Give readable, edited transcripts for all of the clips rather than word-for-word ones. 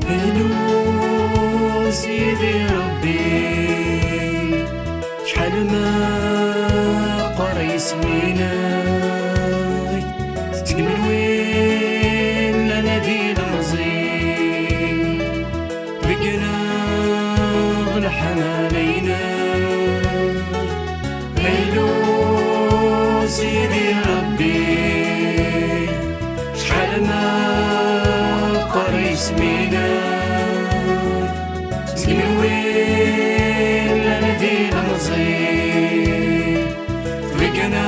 هلو سيدي ربي شحال ما قري سنيناي من وين لا نادي المزين بقنا غلحن علينا هلو سيدي ربي شحال ما قري سنيناي من وين لا نادي المزين بقنا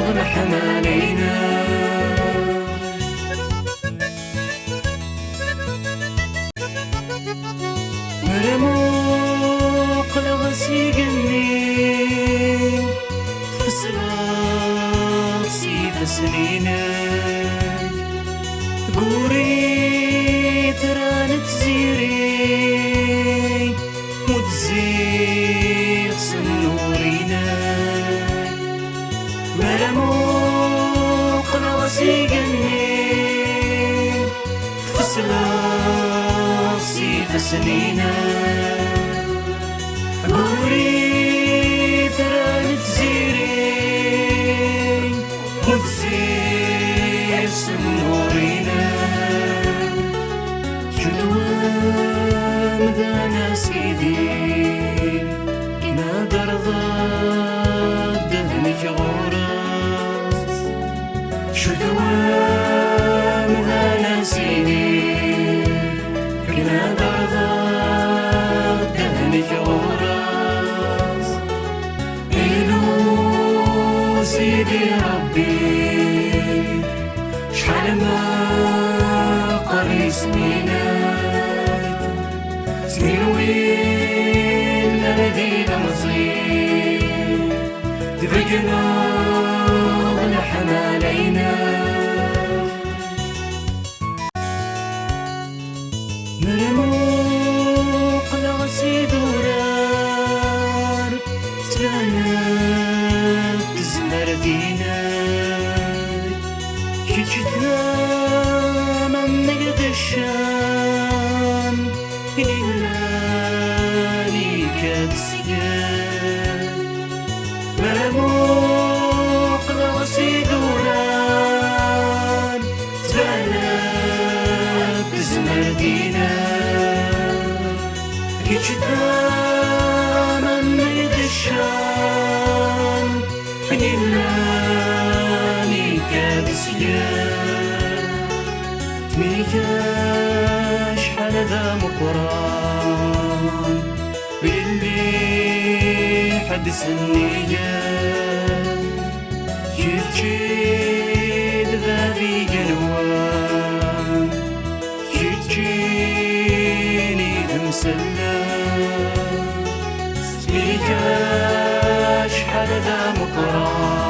غلحن علينا مرموق لغسيقني فسرات سيف سنينك قوري ترانت زيري متزيق سنورينك مرموق لغسيقني فسرات سيف سنينك قوري ترانت زيري متزيق سنورينك شدوان ذانا سيدي نادر ضد دهنك غورس شدوان ذانا سيدي نادر ضد دهنك غورس إلو سيدي ربي شحال ما قري سنينك سنين وين نادي المصير تفقنا غلحن علينا مرموق لغسي دورار تبانك تزمر دينك شجتنا من نقد الشام إلا ليك تسيان مرموق لغسي دورار تبانك تزمر دينك شجتنا من نقد الشام إلا ليك تسيان تميكا شحال ذا مقران باللي حد سنيا جيت ذابي قنوان جيني ذمسلام تميكا شحال ذا مقران